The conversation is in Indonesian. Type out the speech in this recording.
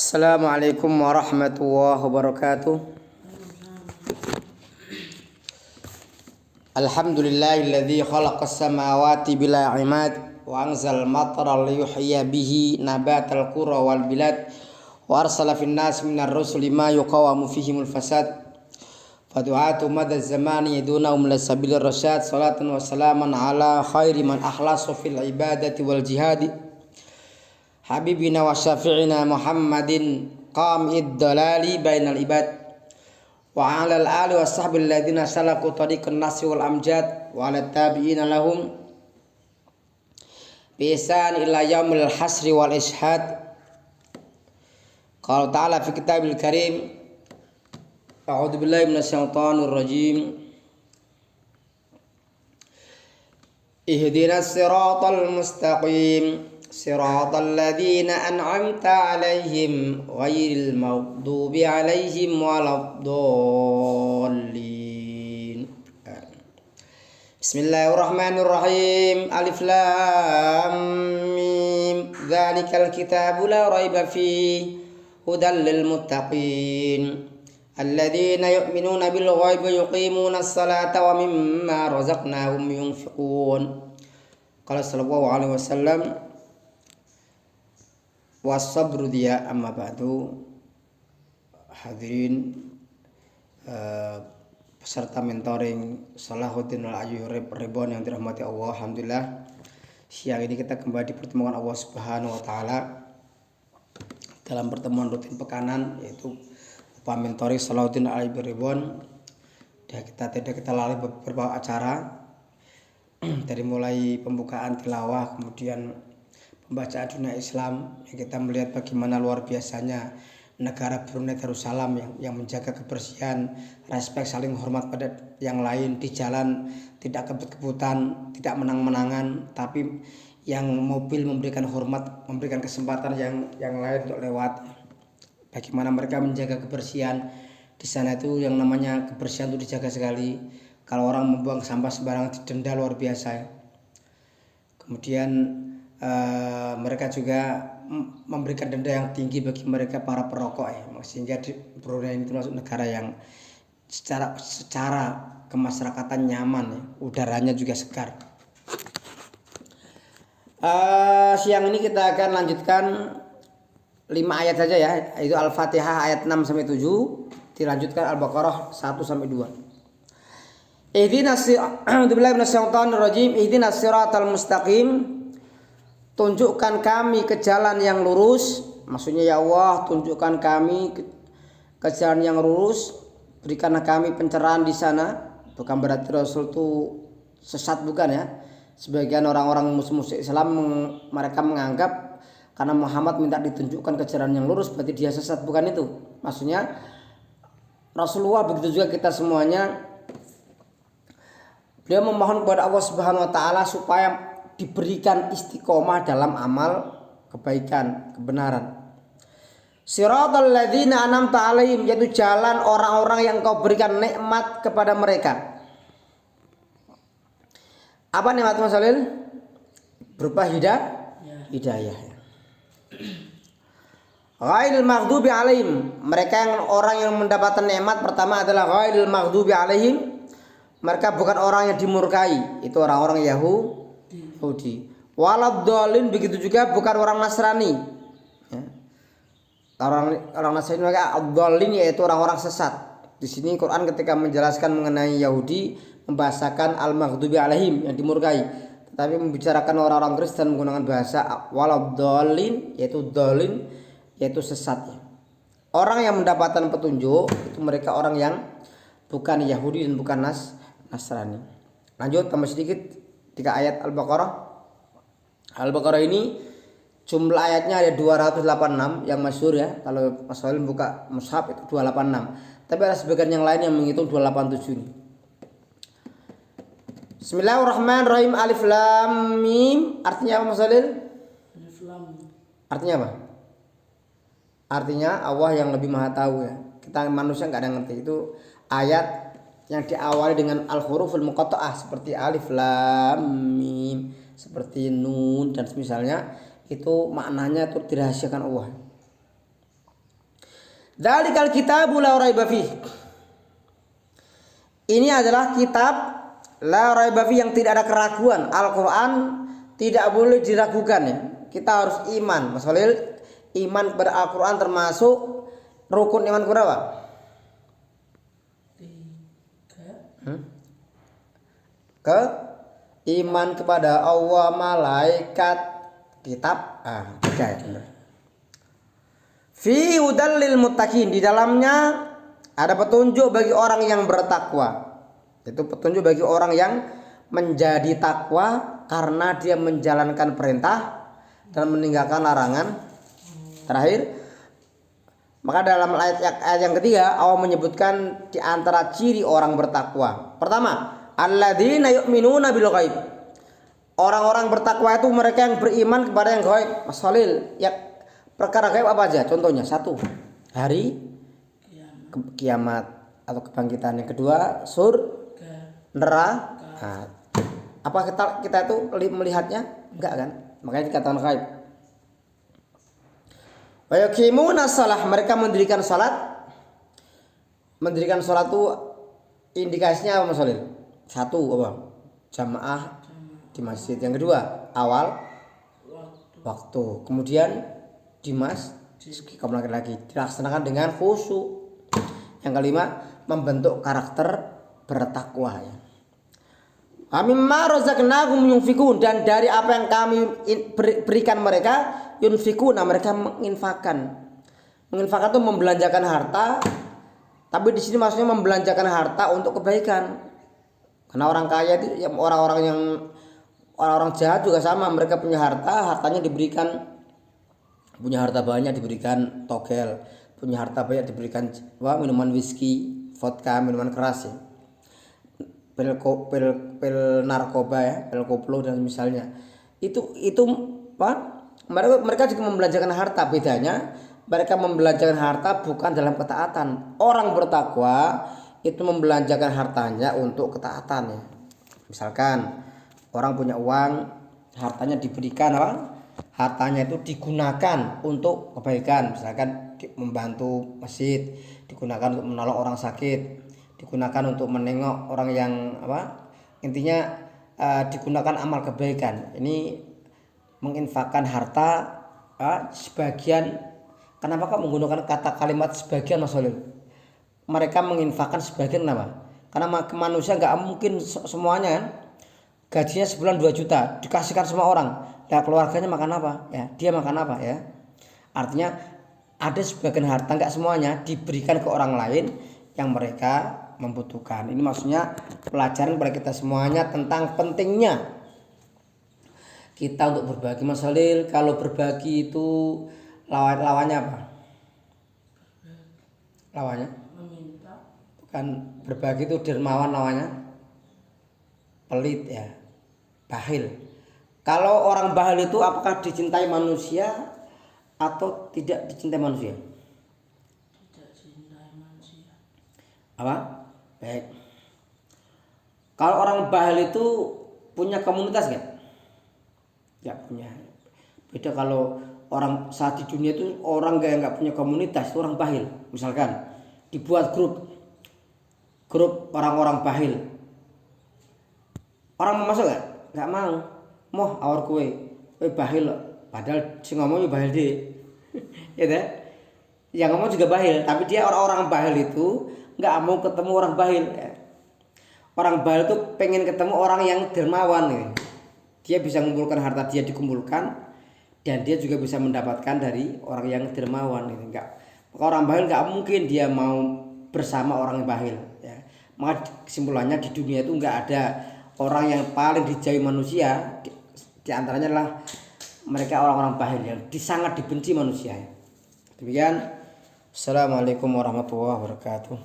Assalamualaikum warahmatullahi wabarakatuh. Alhamdulillahilladzi khalaqas samawati bila imad wa anzal matara liyuhyiya bihi nabatal qura wal bilad wa arsala fin nas minar rusuli ma yuqawamu fihimul fasad fadu'atu madaz zamani yadunahum ila sabilir rasyad salatan wa salaman ala khairi man akhlasa fil ibadati wal jihadi habibina wa syafi'ina Muhammadin qam'id dalali bainal ibad wa ala al-ali wa sahbihi alladhina salaku tariqan nasi wal amjad wa ala tabi'ina lahum bi ihsan ila yaumil hasri wal ishhad. Qala ta'ala fi kitabil karim a'udzu billahi minasyaitonir rajim ihdinas siratal mustaqim siratal ladzina an'amta 'alaihim ghairil maghdubi 'alaihim waladdallin. Bismillahirrahmanirrahim. Alif lam mim. Dzalikal kitabu la raiba fihi hudal lil muttaqin alladzina yu'minuna bil ghaibi yuqimunas salata wa mimma razaqnahum yunfiqun. Qala sallallahu alaihi wasallam wasabru dia amma ba'du. Hadirin peserta mentoring Salahuddin Al-Ayyubi Reborn yang dirahmati Allah, alhamdulillah siang ini kita kembali dipertemukan Allah Subhanahu wa taala dalam pertemuan rutin pekanan, yaitu mentoring Salahuddin Al-Ayyubi Reborn. Dan kita lalui beberapa acara dari mulai pembukaan tilawah, kemudian pembacaan dunia Islam, yang kita melihat bagaimana luar biasanya negara Brunei Darussalam yang menjaga kebersihan, respek, saling hormat pada yang lain, di jalan tidak kebut-kebutan, tidak menang-menangan, tapi yang mobil memberikan hormat, memberikan kesempatan yang lain untuk lewat. Bagaimana mereka menjaga kebersihan di sana, itu yang namanya kebersihan itu dijaga sekali. Kalau orang membuang sampah sembarangan didenda luar biasa. Kemudian mereka juga memberikan denda yang tinggi bagi mereka para perokok, sehingga Brunei itu termasuk negara yang secara kemasyarakatan nyaman, udaranya juga segar. Siang ini kita akan lanjutkan 5 ayat saja ya, yaitu Al-Fatihah ayat 6 sampai 7, dilanjutkan Al-Baqarah 1 sampai 2. Ihdinas siratal mustaqim. Tunjukkan kami ke jalan yang lurus. Maksudnya, ya Allah, tunjukkan kami ke jalan yang lurus. Berikanlah kami pencerahan di sana. Bukan berarti Rasul itu sesat, bukan ya. Sebagian orang-orang musuh-musuh Islam mereka menganggap karena Muhammad minta ditunjukkan ke jalan yang lurus berarti dia sesat. Bukan itu. Maksudnya Rasulullah, begitu juga kita semuanya. Beliau memohon kepada Allah Subhanahu wa taala supaya diberikan istiqomah dalam amal kebaikan, kebenaran. Siratal ladzina an'amta 'alaihim, yaitu jalan orang-orang yang Kau berikan nikmat kepada mereka. Apa nikmat, Mas Halil? Berupa hidayah. Ghairil maghdubi 'alaihim, mereka yang orang yang mendapatkan nikmat pertama adalah ghairil maghdubi 'alaihim. Mereka bukan orang yang dimurkai, itu orang-orang Yahudi. Waladdallin, begitu juga bukan orang Nasrani. Ya. Orang Nasrani mereka ad-dallin, yaitu orang-orang sesat. Di sini Quran ketika menjelaskan mengenai Yahudi membahasakan al-maghdubi alaihim, yang dimurkai. Tetapi membicarakan orang-orang Kristen menggunakan bahasa waladdallin, yaitu dallin, yaitu sesat. Orang yang mendapatkan petunjuk itu mereka orang yang bukan Yahudi dan bukan Nasrani. Lanjut tambah sedikit 3 ayat Al-Baqarah. Al-Baqarah ini jumlah ayatnya ada 286 yang masyhur ya. Kalau Mas Salim buka mushaf itu 286. Tapi ada sebagian yang lain yang menghitung 287 ini. Bismillahirrahmanirrahim. Alif lam mim. Artinya apa, Mas Salim? Alif lam. Artinya apa? Artinya Allah yang lebih maha tahu ya. Kita manusia enggak ada yang ngerti. Itu ayat yang diawali dengan al-huruful muqatta'ah seperti alif lam mim, seperti nun dan semisalnya, itu maknanya itu dirahasiakan Allah. Dzalikal kitabu la raiba fih. Ini adalah kitab la raiba fih yang tidak ada keraguan. Al-Qur'an tidak boleh diragukan ya. Kita harus iman. Mas Khalil, iman kepada Al-Qur'an termasuk rukun iman berapa? 3. Ke iman kepada Allah, malaikat, kitab. 3 ya benar. Fi hudal lil muttaqin, di dalamnya ada petunjuk bagi orang yang bertakwa. Itu petunjuk bagi orang yang menjadi takwa karena dia menjalankan perintah dan meninggalkan larangan. Terakhir, maka dalam ayat yang ketiga Allah menyebutkan di antara ciri orang bertakwa. Pertama, alladzina yu'minuna bil ghaib. Orang-orang bertakwa itu mereka yang beriman kepada yang gaib. Mas Khalil, ya perkara gaib apa aja? Contohnya, 1, hari kiamat atau kebangkitan. Yang kedua, neraka. Apa kita itu melihatnya? Enggak kan? Makanya dikatakan gaib. Wa yuqimuna shalah, mereka mendirikan salat. Mendirikan salat itu indikasinya apa Mas Khalil? 1 apa? Jamaah di masjid. Yang kedua, awal waktu. Kemudian di masjid lagi dilaksanakan dengan khusyuk. Yang kelima, membentuk karakter bertakwa ya. Mimma razaqnahum yunfikun, dan dari apa yang kami berikan mereka, yunfikuna, mereka menginfakkan. Menginfakkan itu membelanjakan harta, tapi di sini maksudnya membelanjakan harta untuk kebaikan. Karena orang kaya itu ya, orang-orang jahat juga sama, mereka punya harta, hartanya diberikan, punya harta banyak diberikan togel, punya harta banyak diberikan minuman whisky, vodka, minuman keras ya. Pil narkoba ya, pil koplo dan misalnya. Itu mereka juga membelanjakan harta. Bedanya mereka membelanjakan harta bukan dalam ketaatan. Orang bertakwa itu membelanjakan hartanya untuk ketaatan ya. Misalkan orang punya uang, hartanya diberikan hartanya itu digunakan untuk kebaikan, misalkan membantu masjid, digunakan untuk menolong orang sakit, digunakan untuk menengok orang yang intinya digunakan amal kebaikan. Ini menginfakkan harta sebagian. Kenapa kok menggunakan kalimat sebagian Mas Khalil? Mereka menginfakkan sebagian kenapa? Karena manusia nggak mungkin semuanya kan. Gajinya sebulan 2 juta dikasihkan semua orang. Nah, keluarganya makan apa? Ya, dia makan apa ya? Artinya ada sebagian harta, nggak semuanya, diberikan ke orang lain yang mereka membutuhkan. Ini maksudnya pelajaran pada kita semuanya tentang pentingnya kita untuk berbagi. Mas Khalil, kalau berbagi itu lawannya apa? Lawannya? Meminta. Bukan, berbagi itu dermawan, lawannya pelit ya, bakhil. Kalau orang bakhil itu apakah dicintai manusia atau tidak dicintai manusia? Tidak dicintai manusia. Apa? Baik. Kalau orang bakhil itu punya komunitas nggak? Ya punya. Beda kalau orang saat di dunia itu orang nggak punya komunitas, itu orang bakhil. Misalkan dibuat grup orang-orang bakhil. Orang mau masuk nggak? Nggak mau. Moh awar kue bakhil, padahal si ngomongnya bakhil deh. Ya deh. Yang ngomong juga bakhil, tapi dia orang-orang bakhil itu nggak mau ketemu orang bakhil. Orang bakhil itu pengen ketemu orang yang dermawan nih. Dia bisa mengumpulkan harta, dia dikumpulkan, dan dia juga bisa mendapatkan dari orang yang dermawan nih. Maka orang bakhil nggak mungkin dia mau bersama orang yang bakhil. Ya. Maka kesimpulannya di dunia itu nggak ada orang yang paling dijauhi manusia. Di antaranya adalah mereka orang-orang bakhil yang sangat dibenci manusia. Demikian. Assalamualaikum warahmatullahi wabarakatuh.